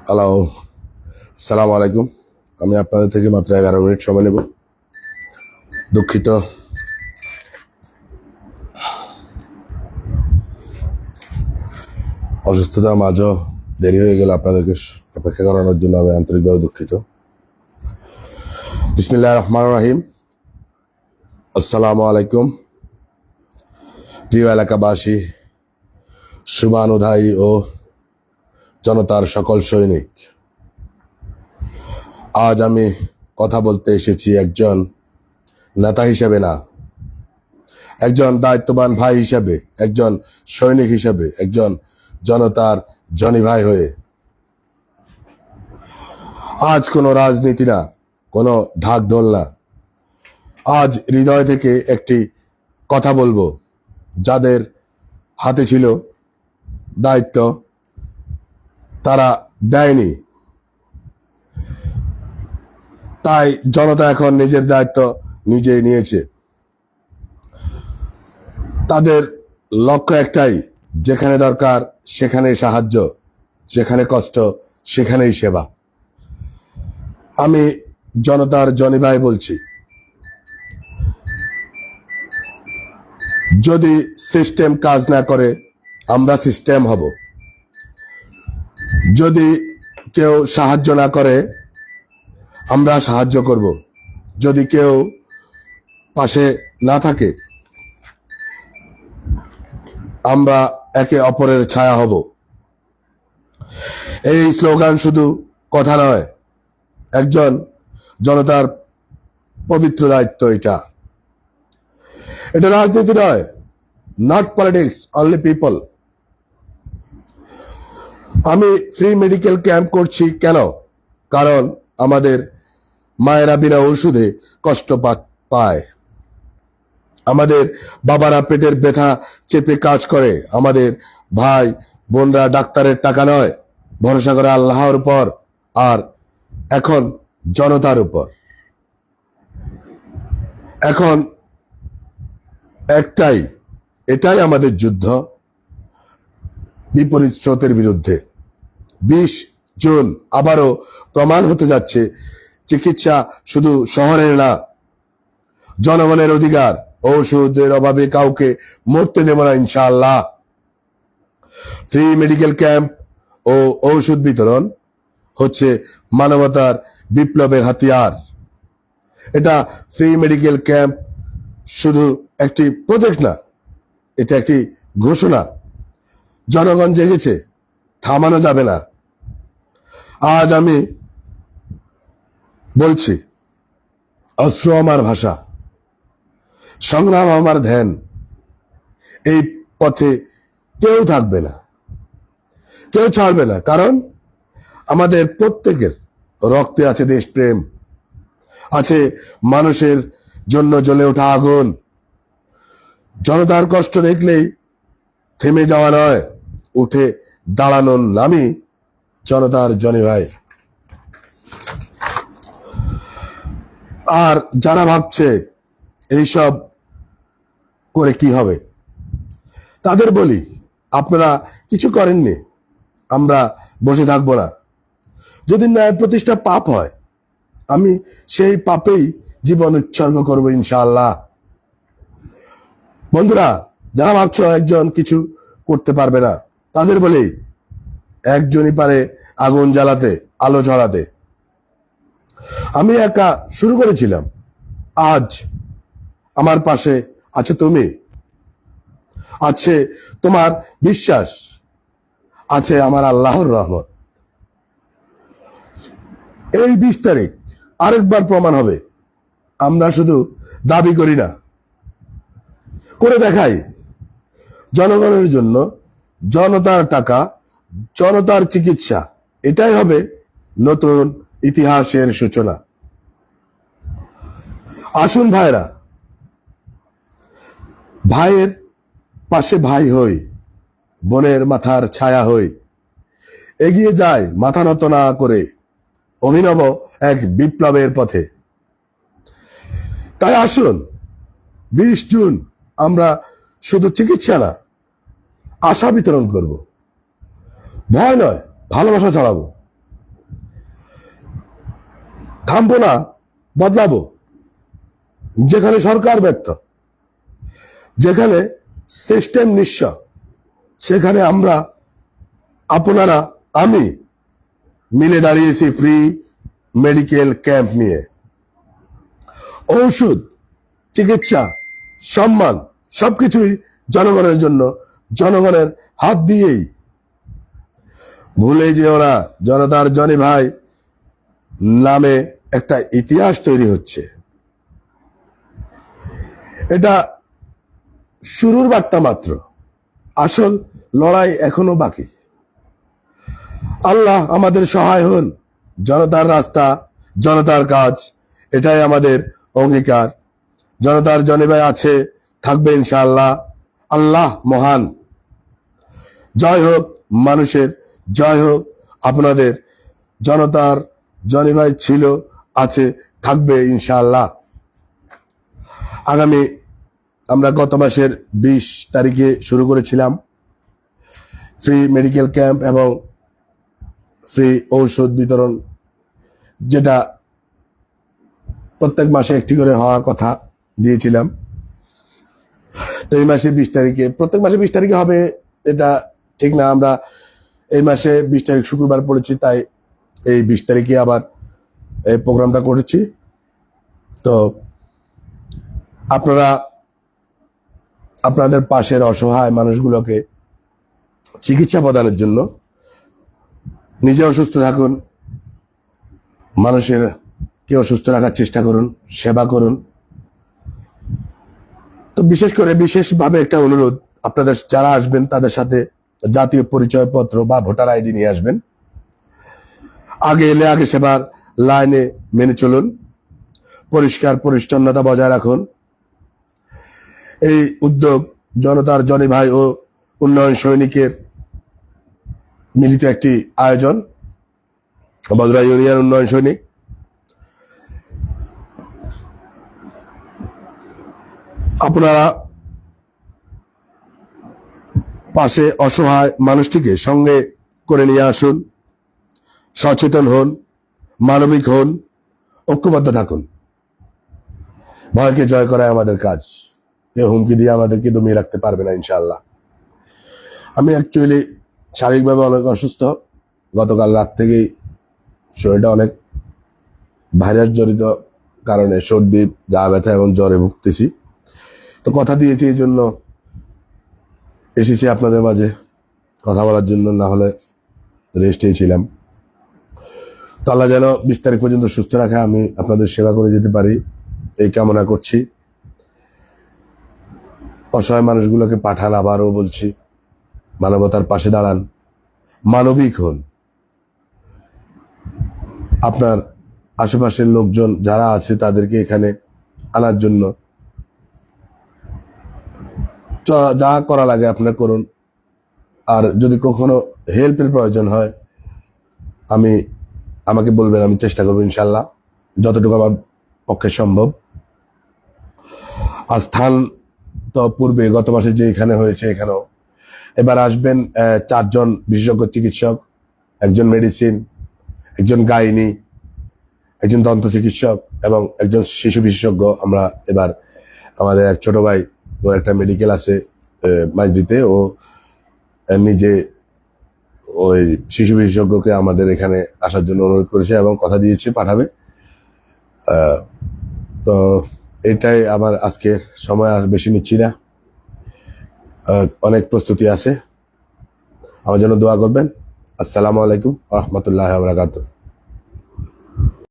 Hello, আসসালামু আলাইকুম। আমি আপনাদের থেকে মাত্র 11 মিনিট সময় নেব। দুঃখিত, অসুস্থতার মাঝেও দেরি হয়ে গেল আপনাদেরকে অপেক্ষা করানোর জন্য আমি আন্তরিকভাবে দুঃখিত। বিসমিল্লাহির রহমানির রহিম। আসসালামু আলাইকুম। প্রিয় এলাকাবাসী, শুভানুধ্যায়ী ও জনতার সকল সৈনিক, আজ আমি কথা বলতে এসেছি একজন নেতা হিসেবে না, একজন দায়িত্ববান ভাই হিসেবে, একজন সৈনিক হিসেবে, একজন জনতার জনি ভাই হয়ে। আজ কোনো রাজনীতি না, কোনো ঢাকঢোল না, আজ হৃদয় থেকে একটি কথা বলবো। যাদের হাতে ছিল দায়িত্ব তারা দেয়নি, তাই জনতা এখন নিজের দায়িত্ব নিজে নিয়েছে। তাদের লক্ষ্য একটাই, যেখানে দরকার সেখানে সাহায্য, যেখানে কষ্ট সেখানেই সেবা। আমি জনতার জনি ভাই বলছি, যদি সিস্টেম কাজ না করে আমরা সিস্টেম হব। যদি কেউ সাহায্য না করে আমরা সাহায্য করব। যদি কেউ পাশে না থাকে আমরা একে অপরের ছায়া হব। এই স্লোগান শুধু কথা নয়, একজন জনতার পবিত্র দায়িত্ব। এটা রাজনীতি নয়, নট পলিটিক্স, অনলি পিপল। আমি ফ্রি মেডিকেল ক্যাম্প করছি কেন? কারণ আমাদের মায়েরা বিনা ওষুধে কষ্ট পায়, আমাদের বাবারা পেটের ব্যথা চেপে কাজ করে, আমাদের ভাই বোনরা ডাক্তারের টাকা নয় ভরসা করে আল্লাহর উপর আর এখন জনতার উপর। এখন এটাই আমাদের যুদ্ধ বিপরীত স্রোতের বিরুদ্ধে। 20 জুন আবারও প্রমাণ হতে যাচ্ছে, চিকিৎসা শুধু শহরের না, জনগণের অধিকার। ঔষধের অভাবে কাউকে মরতে দেব না ইনশাআল্লাহ। ফ্রি মেডিকেল ক্যাম্প ও ঔষধ বিতরণ হচ্ছে মানবতার বিপ্লবের হাতিয়ার। এটা ফ্রি মেডিকেল ক্যাম্প শুধু একটি প্রজেক্ট না, এটা একটি ঘোষণা। জনগণ জেগেছে, থামানো যাবে না। আজ আমি বলছি, অস্ত্র আমার ভাষা, সংগ্রাম আমার ধ্যান। এই পথে কেউ থাকবে না, কেউ ছাড়বে না, কারণ আমাদের প্রত্যেকের রক্তে আছে দেশপ্রেম, আছে মানুষের জন্য জ্বলে ওঠা আগুন। জনতার কষ্ট দেখলেই থেমে যাওয়া নয়, উঠে দাঁড়ানোর নামই জনতার জনি ভাই। আর যারা ভাবছে এইসব করে কি হবে, তাদের বলি, আপনারা কিছু করেননি, আমরা বসে থাকবো না। যদি ন্যায় প্রতিষ্ঠা পাপ হয়, আমি সেই পাপেই জীবন উৎসর্গ করবো ইনশাআল্লাহ। বন্ধুরা, যারা ভাবছো একজন কিছু করতে পারবে না, তাদের বলি, একজনই পারে আগুন জ্বালাতে, আলো ঝরাতে। আমি একা শুরু করেছিলাম, আজ আমার পাশে আছে তুমি, আছে তোমার বিশ্বাস, আছে আমার আল্লাহর রহমত। এই 20 তারিখ আরেকবার প্রমাণ হবে, আমরা শুধু দাবি করি না, করে দেখাই। জনগণের জন্য, জনতার টাকা, জনতার চিকিৎসা, এটাই হবে নতুন ইতিহাসের সূচনা। আসুন ভাইরা, ভাইয়ের পাশে ভাই হই, বোনের মাথার ছায়া হই, এগিয়ে যায় মাথা নত না করে অভিনব এক বিপ্লবের পথে। তাই আসুন, 20 জুন আমরা শুধু চিকিৎসা না, আশা বিতরণ করব। ভয় নয়, ভালোবাসা ছড়াবো। থামবো না, বদলাবো। যেখানে সরকার ব্যর্থ, যেখানে সিস্টেম নিঃস্ব, সেখানে আমরা, আপনারা, আমি মিলে দাঁড়িয়েছি ফ্রি মেডিকেল ক্যাম্প নিয়ে। ঔষধ, চিকিৎসা, সম্মান সবকিছুই জনগণের জন্য, জনগণের হাত দিয়েই। ভুলে যেও না, জনতার জনি ভাই নামে একটা ইতিহাস তৈরি হচ্ছে। এটা শুরুর বার্তা মাত্র, আসল লড়াই এখনো বাকি। আল্লাহ আমাদের সহায় হন। জনতার রাস্তা, জনতার কাজ, এটাই আমাদের অঙ্গীকার। জনতার জনি ভাই আছে, থাকবে ইনশাআল্লাহ। আল্লাহ মহান। জয় হোক মানুষের, জয় হোক আপনাদের। জনতার জনি ভাই ছিল, আছে, থাকবে ইনশাআল্লাহ। আগামী, আমরা গত মাসের 20 তারিখে শুরু করেছিলাম ফ্রি মেডিকেল ক্যাম্প এবং ফ্রি ঔষধ বিতরণ, যেটা প্রত্যেক মাসে একটি করে হওয়ার কথা দিয়েছিলাম। তো এই মাসে 20 তারিখে, প্রত্যেক মাসে 20 তারিখে হবে এটা ঠিক না, আমরা এই মাসে 20 তারিখ শুক্রবার পড়েছি, তাই এই 20 তারিখে আবার এই প্রোগ্রামটা করেছি। তো আপনারা আপনাদের পাশের অসহায় মানুষগুলোকে চিকিৎসা প্রদানের জন্য নিজে অসুস্থ থাকুন, মানুষের কে অসুস্থ রাখার চেষ্টা করুন, সেবা করুন। তো বিশেষভাবে একটা অনুরোধ, আপনাদের যারা আসবেন তাদের সাথে জাতীয় পরিচয়পত্র বা ভোটার আইডি নিয়ে আসবেন। আগে এলে আগে সেবার লাইনে মেনে চলুন, পরিষ্কার পরিচ্ছন্নতা বজায় রাখুন। এই উদ্যোগ জনতার জনি ভাই ও উন্নয়ন সৈনিকের মিলিত একটি আয়োজন, বদরা ইউনিয়ন উন্নয়ন সৈনিক। আপনারা পাশে অসহায় মানুষটিকে সঙ্গে করে নিয়ে আসুন, সচেতন হন, মানবিক হন, ঐক্যবদ্ধ থাকুন। ভয়কে জয় করাই আমাদের কাজ। কেউ হুমকি দিয়ে আমাদেরকে দমিয়ে রাখতে পারবে না ইনশাআল্লাহ। আমি অ্যাকচুয়ালি শারীরিকভাবে অনেক অসুস্থ। গতকাল রাত থেকেই শরীরটা অনেক ভাইরাস জড়িত কারণে সর্দি, গা ব্যথা এবং জ্বরে ভুগতেছি। তো কথা দিয়েছি, এই জন্য এসেছি আপনাদের মাঝে কথা বলার জন্য, না হলে রেস্টেই ছিলাম। তো আল্লাহ যেন 20 তারিখ পর্যন্ত সুস্থ রাখে, আমি আপনাদের সেবা করে যেতে পারি এই কামনা করছি। অসহায় মানুষগুলোকে পাঠান, আবারও বলছি, মানবতার পাশে দাঁড়ান, মানবিক হন। আপনার আশেপাশের লোকজন যারা আছে তাদেরকে এখানে আনার জন্য যা করা লাগে আপনারা করুন। আর যদি কখনো হেল্পের প্রয়োজন হয় আমাকে বলবেন, আমি চেষ্টা করবো ইনশাল্লাহ যতটুকু আমার পক্ষে সম্ভব। আর স্থান তো পূর্বে গত মাসে যে এখানে হয়েছে, এখানেও এবার আসবেন 4 জন বিশেষজ্ঞ চিকিৎসক, একজন মেডিসিন, একজন গাইনি, একজন দন্ত চিকিৎসক এবং একজন শিশু বিশেষজ্ঞ। আমরা এবার আমাদের এক ছোট ভাই, ওর একটা মেডিকেল আছে মাঝদিতে, ও নিজে ওই শিশু বিশেষজ্ঞকে আমাদের এখানে আসার জন্য অনুরোধ করেছে এবং কথা দিয়েছে পাঠাবে। তো এটাই আমার আজকের সময়, বেশি নিচ্ছি না, অনেক প্রস্তুতি আছে। আমার জন্য দোয়া করবেন। আসসালামু আলাইকুম ওয়া রাহমাতুল্লাহি ওয়া বারাকাতুহু।